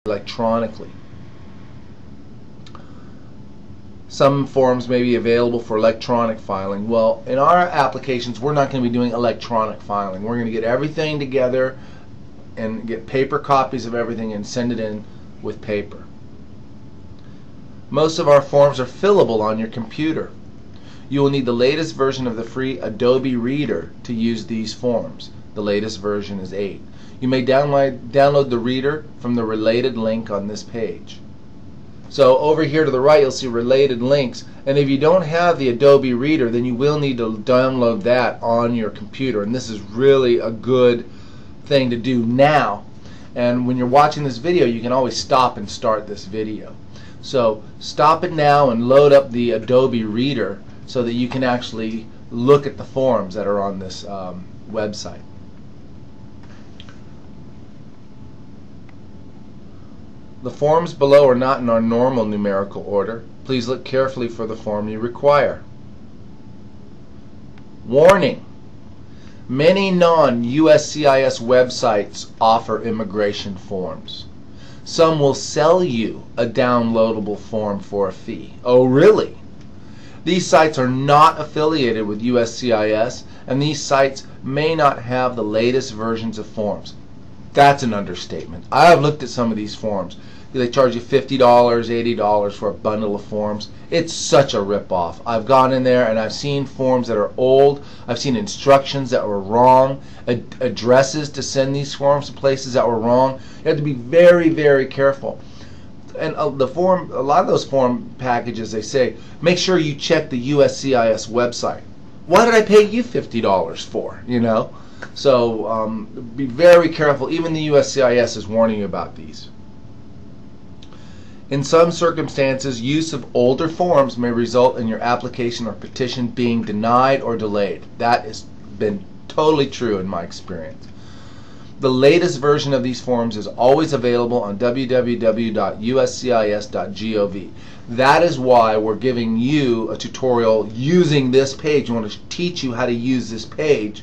electronically. Some forms may be available for electronic filing. Well, in our applications, we're not going to be doing electronic filing. We're going to get everything together and get paper copies of everything and send it in with paper. Most of our forms are fillable on your computer. You will need the latest version of the free Adobe Reader to use these forms. The latest version is 8. You may download the reader from the related link on this page. So over here to the right, you'll see related links, and if you don't have the Adobe Reader, then you will need to download that on your computer, and this is really a good thing to do now. And when you're watching this video, you can always stop and start this video. So stop it now and load up the Adobe Reader so that you can actually look at the forms that are on this website. The forms below are not in our normal numerical order. Please look carefully for the form you require. Warning! Many non-USCIS websites offer immigration forms. Some will sell you a downloadable form for a fee. Oh, really? These sites are not affiliated with USCIS, and these sites may not have the latest versions of forms. That's an understatement. I have looked at some of these forms. They charge you $50, $80 for a bundle of forms. It's such a rip-off. I've gone in there and I've seen forms that are old. I've seen instructions that were wrong, addresses to send these forms to places that were wrong. You have to be very, very careful. And a lot of those form packages, they say, make sure you check the USCIS website. Why did I pay you $50 for? You know? So be very careful. Even the USCIS is warning you about these. In some circumstances, use of older forms may result in your application or petition being denied or delayed. That has been totally true in my experience. The latest version of these forms is always available on www.uscis.gov. That is why we're giving you a tutorial using this page. We want to teach you how to use this page,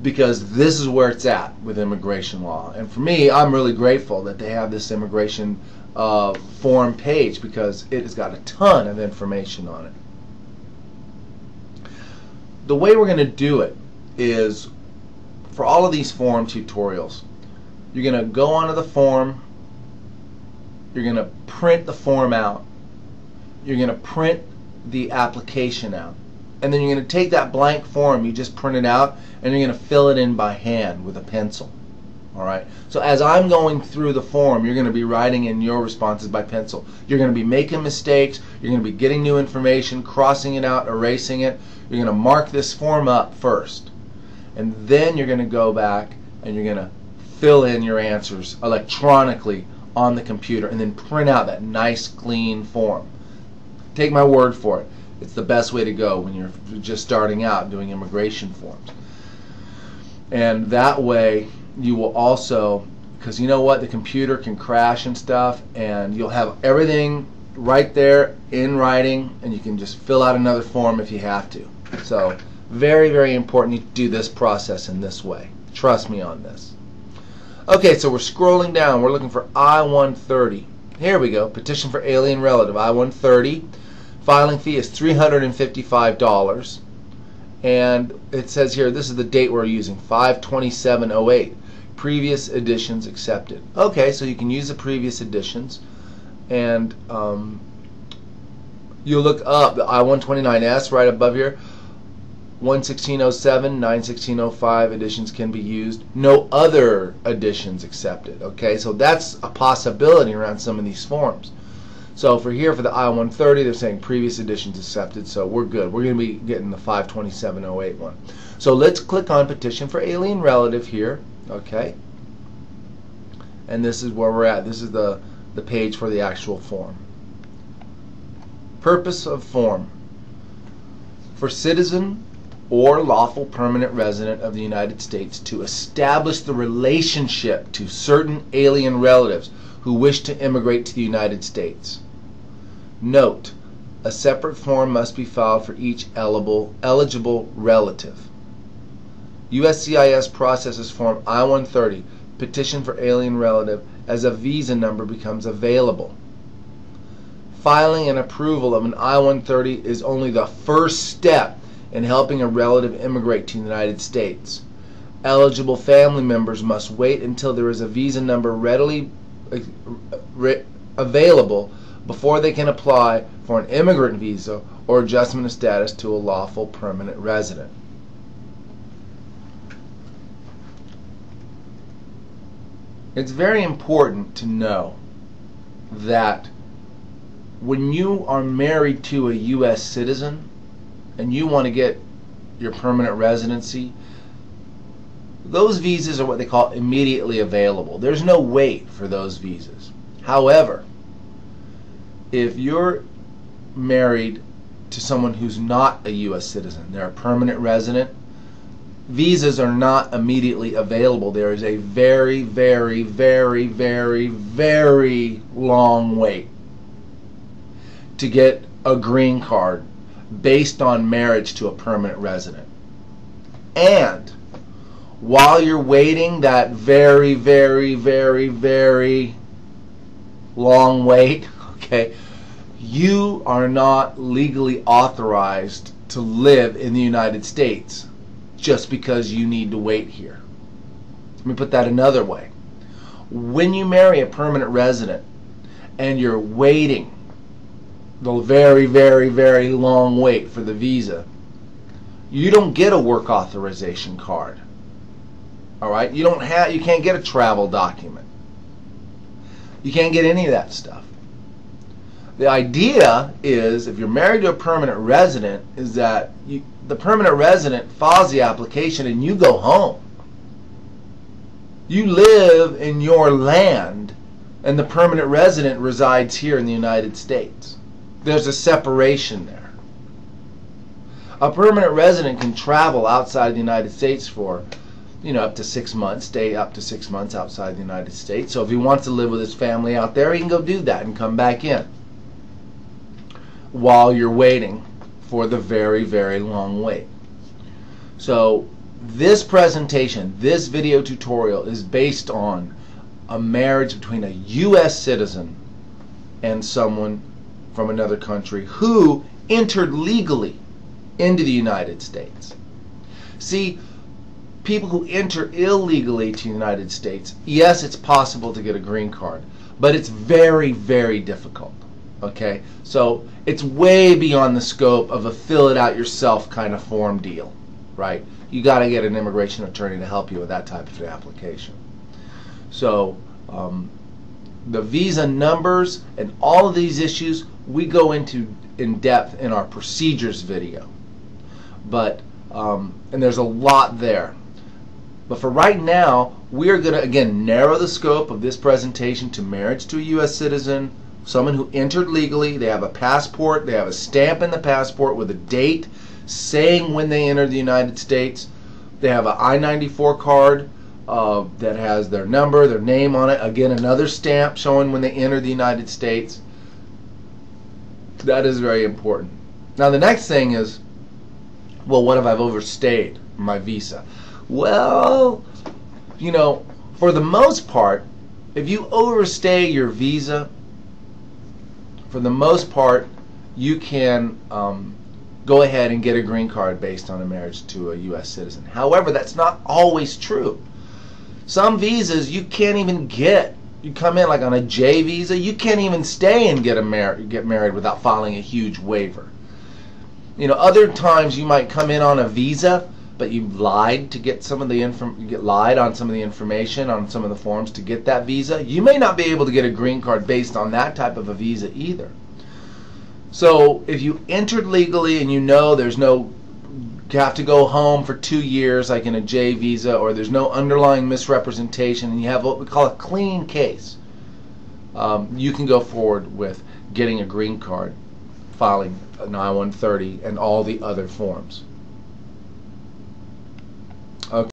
because this is where it's at with immigration law. And for me, I'm really grateful that they have this immigration form page, because it has got a ton of information on it. The way we're going to do it is, for all of these form tutorials, you're going to go onto the form, you're going to print the form out, you're going to print the application out, and then you're going to take that blank form you just printed out and you're going to fill it in by hand with a pencil. Alright, so as I'm going through the form, you're going to be writing in your responses by pencil. You're going to be making mistakes, you're going to be getting new information, crossing it out, erasing it. You're going to mark this form up first, and then you're going to go back and you're going to fill in your answers electronically on the computer and then print out that nice clean form. Take my word for it. It's the best way to go when you're just starting out doing immigration forms. And that way you will also, because you know what, the computer can crash and stuff, and you'll have everything right there in writing, and you can just fill out another form if you have to. So very, very important you do this process in this way. Trust me on this. Okay, so we're scrolling down. We're looking for I-130. Here we go. Petition for alien relative, I-130. Filing fee is $355. And it says here, this is the date we're using, 5/27/08. Previous editions accepted. Okay, so you can use the previous editions, and you look up the I-129S right above here. 1/16/07, 9/16/05 editions can be used. No other editions accepted. Okay, so that's a possibility around some of these forms. So for here, for the I-130, they're saying previous editions accepted, so we're good. We're going to be getting the 5/27/08 one. So let's click on petition for alien relative here. Okay, and this is where we're at. This is the page for the actual form. Purpose of form: for citizen or lawful permanent resident of the United States to establish the relationship to certain alien relatives who wish to immigrate to the United States. Note: a separate form must be filed for each eligible relative. USCIS processes Form I-130, Petition for Alien Relative, as a visa number becomes available. Filing and approval of an I-130 is only the first step in helping a relative immigrate to the United States. Eligible family members must wait until there is a visa number readily available before they can apply for an immigrant visa or adjustment of status to a lawful permanent resident. It's very important to know that when you are married to a U.S. citizen and you want to get your permanent residency, those visas are what they call immediately available. There's no wait for those visas. However, if you're married to someone who's not a U.S. citizen, they're a permanent resident, visas are not immediately available. There is a very, very, very, very, very long wait to get a green card based on marriage to a permanent resident. And while you're waiting that very, very, very, very long wait, okay, you are not legally authorized to live in the United States just because you need to wait here. Let me put that another way. When you marry a permanent resident and you're waiting the very, very, very long wait for the visa, you don't get a work authorization card. All right? You can't get a travel document. You can't get any of that stuff. The idea is, if you're married to a permanent resident, is that the permanent resident files the application and you go home. You live in your land and the permanent resident resides here in the United States. There's a separation there. A permanent resident can travel outside the United States for, up to 6 months, stay up to 6 months outside the United States. So if he wants to live with his family out there, he can go do that and come back in while you're waiting for the very, very long wait. So this presentation, this video tutorial is based on a marriage between a U.S. citizen and someone from another country who entered legally into the United States. See, people who enter illegally to the United States, yes, it's possible to get a green card, but it's very, very difficult. Okay, so it's way beyond the scope of a fill it out yourself kind of form deal, right? You got to get an immigration attorney to help you with that type of application. So the visa numbers and all of these issues we go into in depth in our procedures video, but and there's a lot there. But for right now, we are going to again narrow the scope of this presentation to marriage to a U.S. citizen, someone who entered legally. They have a passport, they have a stamp in the passport with a date saying when they entered the United States. They have an I-94 card that has their number, their name on it. Again, another stamp showing when they entered the United States. That is very important. Now the next thing is, well, what if I've overstayed my visa? Well, for the most part, if you overstay your visa, for the most part, you can go ahead and get a green card based on a marriage to a U.S. citizen. However, that's not always true. Some visas you can't even get. You come in like on a J visa, you can't even stay and get married without filing a huge waiver. Other times you might come in on a visa, but you lied to get some of the lied on some of the information on some of the forms to get that visa. You may not be able to get a green card based on that type of a visa either. So if you entered legally and you have to go home for 2 years like in a J visa, or there's no underlying misrepresentation and you have what we call a clean case, you can go forward with getting a green card, filing an I-130 and all the other forms.